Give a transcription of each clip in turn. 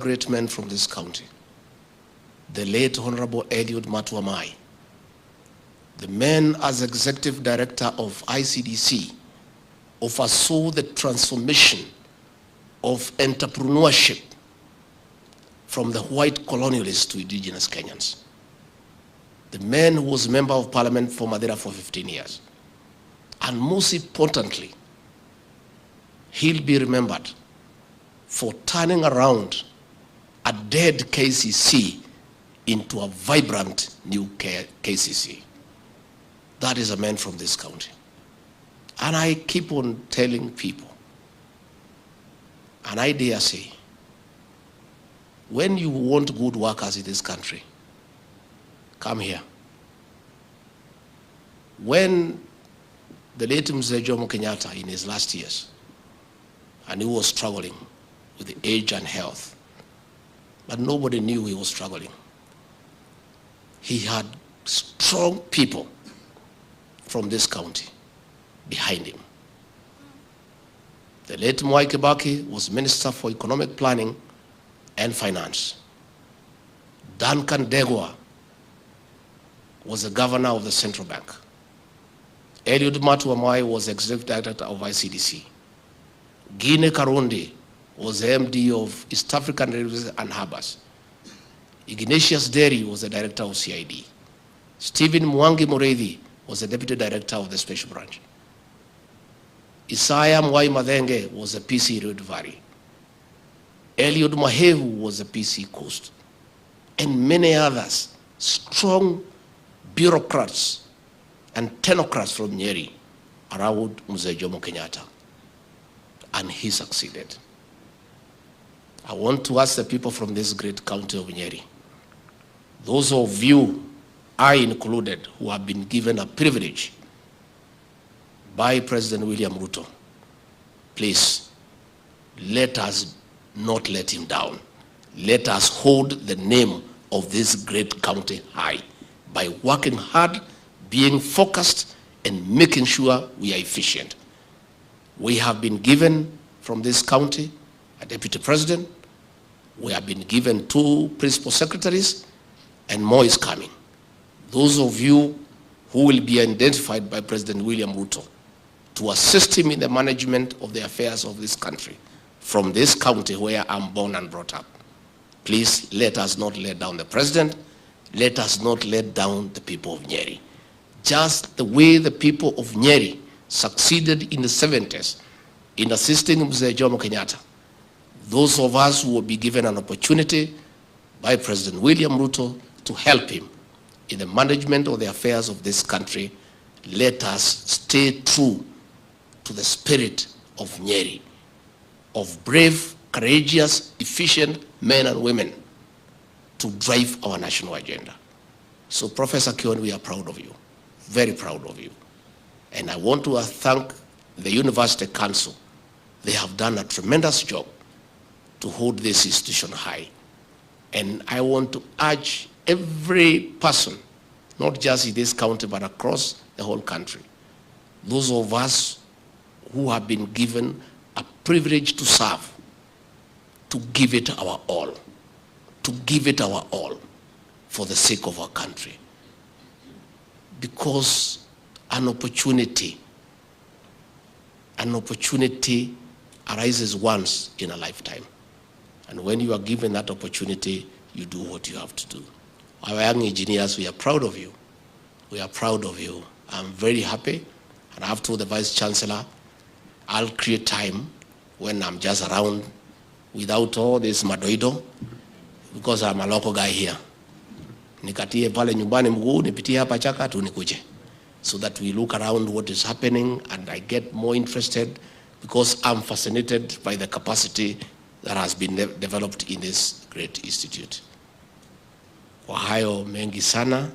great men from this county. The late Honorable Eliud Matuamai, the man as Executive Director of ICDC, oversaw the transformation of entrepreneurship from the white colonialists to indigenous Kenyans. The man who was Member of Parliament for Madeira for 15 years. And most importantly, he'll be remembered for turning around a dead KCC into a vibrant new KCC. That is a man from this county. And I keep on telling people, and I dare say, when you want good workers in this country, come here. When the late Mzee Jomo Kenyatta in his last years, and he was struggling with the age and health, but nobody knew he was struggling. He had strong people from this county behind him. The late Mwai Kibaki was Minister for Economic Planning and Finance. Duncan Degwa was the Governor of the Central Bank. Eliud Matuamai was Executive Director of ICDC. Guinea Karundi was the MD of East African Rivers and Harbors. Ignatius Derry was the Director of CID. Stephen Mwangi Mureithi was the Deputy Director of the Special Branch. Isaiah Mwai Madenge was the PC Rift Valley. Eliud Mahevu was the PC Coast. And many others, strong bureaucrats and technocrats from Nyeri around Mzee Jomo Kenyatta. And he succeeded. I want to ask the people from this great county of Nyeri, those of you, I included, who have been given a privilege by President William Ruto, please, let us not let him down. Let us hold the name of this great county high by working hard, being focused, and making sure we are efficient. We have been given from this county a deputy president. We have been given 2 principal secretaries, and more is coming. Those of you who will be identified by President William Ruto to assist him in the management of the affairs of this country, from this county where I'm born and brought up, please let us not let down the president. Let us not let down the people of Nyeri. Just the way the people of Nyeri succeeded in the 70s in assisting Mzee Jomo Kenyatta, those of us who will be given an opportunity by President William Ruto to help him in the management of the affairs of this country, let us stay true to the spirit of Nyeri, of brave, courageous, efficient men and women to drive our national agenda. So Professor Kion, we are proud of you, very proud of you. And I want to thank the University Council. They have done a tremendous job to hold this institution high. And I want to urge every person, not just in this county, but across the whole country, those of us who have been given a privilege to serve, to give it our all, to give it our all for the sake of our country. Because an opportunity arises once in a lifetime. And when you are given that opportunity, you do what you have to do. Our young engineers, we are proud of you. We are proud of you. I'm very happy. And I have told the Vice Chancellor, I'll create time when I'm just around without all this madoido, because I'm a local guy here. Nikatie pale nyumbani mguu, nipitie hapa chaka tu nikuje. So that we look around what is happening and I get more interested because I'm fascinated by the capacity that has been developed in this great institute. Kwa hayo mengi sana,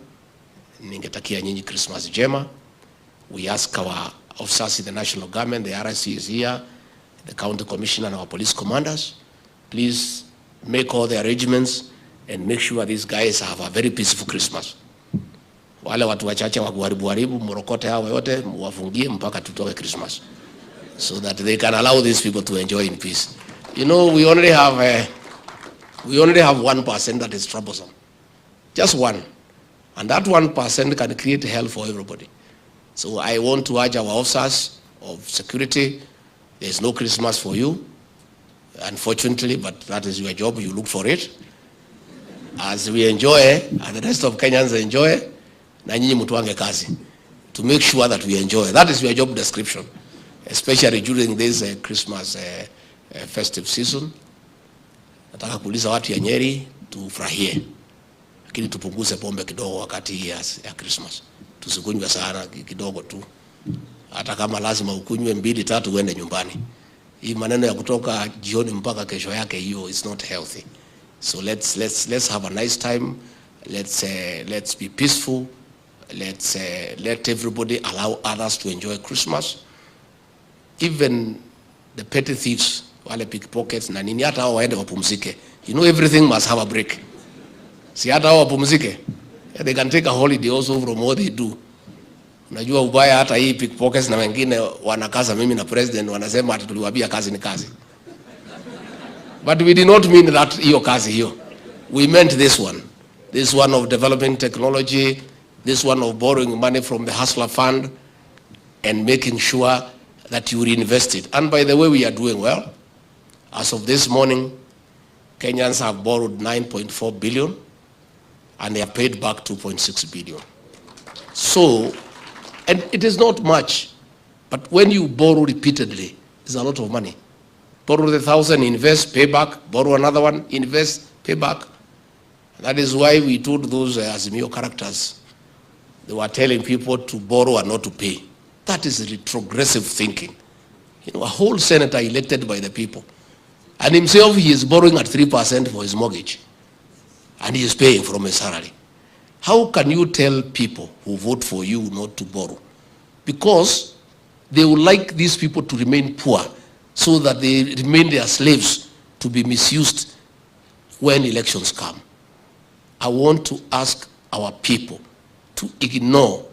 ningetakia nyinyi Christmas jema. We ask our officers in the national government, the RIC is here, the county commissioner and our police commanders, please make all the arrangements and make sure these guys have a very peaceful Christmas. Wale watu wachache wa kuharibu mrokote hao yote muwafungie mpaka tutoke Christmas, so that they can allow these people to enjoy in peace. You know, we only have We only have 1% that is troublesome. Just one. And that 1% can create hell for everybody. So I want to urge our officers of security, there's no Christmas for you, unfortunately, but that is your job, you look for it. As we enjoy, and the rest of Kenyans enjoy, na nyinyi mtuange kazi, to make sure that we enjoy. That is your job description, especially during this Christmas festive season. Nataka kuuliza watu ya Nyeri, tufurahie, lakini tupunguze pombe kidogo wakati ya Christmas. Tusikunywe sana, kidogo tu. Hata kama lazima ukunywe 2-3 uende nyumbani. Hii maneno ya kutoka jioni mpaka kesho yake, hiyo is not healthy. So let's have a nice time. Let's be peaceful. Let everybody allow others to enjoy Christmas. Even the petty thieves, wale pickpockets na nini, hata hao waende wapumzike. You know, everything must have a break. Si hata hao wapumzike. They can take a holiday also from what they do. Unajua ubaya hata hii pickpockets na wengine wanakaza mimi na president wanasema hata tuliwaambia kazi ni kazi. But we did not mean that hiyo kazi hiyo. We meant this one. This one of developing technology, this one of borrowing money from the Hustler Fund and making sure that you reinvest it. And by the way, we are doing well. As of this morning, Kenyans have borrowed 9.4 billion and they have paid back 2.6 billion. So, and it is not much, but when you borrow repeatedly, it's a lot of money. Borrow the 1,000, invest, pay back, borrow another one, invest, pay back. That is why we told those Azimio characters, they were telling people to borrow and not to pay. That is retrogressive thinking. You know, a whole senator elected by the people. And himself, he is borrowing at 3% for his mortgage. And he is paying from his salary. How can you tell people who vote for you not to borrow? Because they would like these people to remain poor so that they remain their slaves to be misused when elections come. I want to ask our people to ignore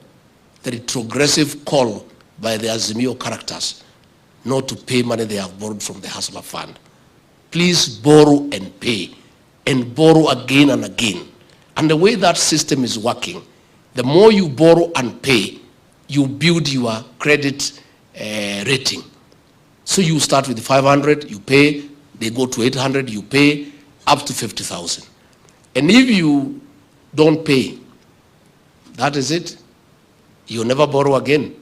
the retrogressive call by the Azimio characters not to pay money they have borrowed from the Hustler Fund. Please borrow and pay, and borrow again and again. And the way that system is working, the more you borrow and pay, you build your credit rating. So you start with 500, you pay, they go to 800, you pay, up to 50,000. And if you don't pay, that is it. You'll never borrow again.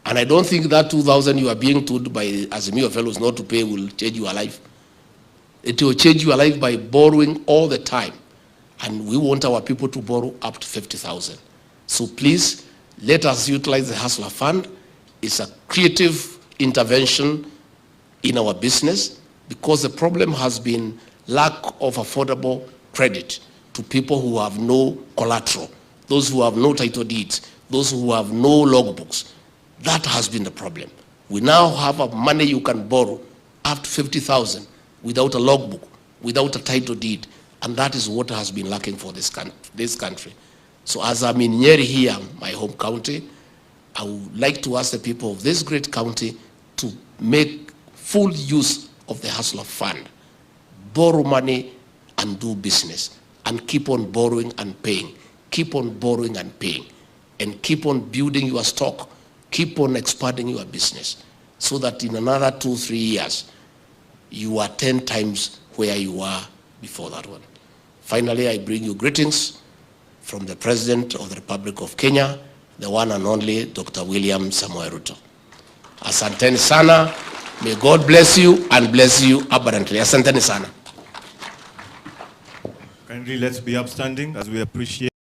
And I don't think that 2,000 you are being told by Azimio fellows not to pay will change your life. It will change your life by borrowing all the time. And we want our people to borrow up to 50,000. So please, let us utilize the Hustler Fund. It's a creative intervention in our business because the problem has been lack of affordable credit to people who have no collateral, those who have no title deeds, those who have no logbooks. That has been the problem. We now have a money you can borrow up to 50,000 without a logbook, without a title deed, and that is what has been lacking for this country. So as I'm in Nyeri here, my home county, I would like to ask the people of this great county to make full use of the Hustler Fund, borrow money and do business, and keep on borrowing and paying, keep on borrowing and paying, and keep on building your stock, keep on expanding your business, so that in another 2-3 years, you are 10 times where you were before that one. Finally, I bring you greetings from the President of the Republic of Kenya, the one and only Dr. William Samoei Ruto. Asanteni sana. May God bless you and bless you abundantly. Asanteni sana. Kindly let's be upstanding as we appreciate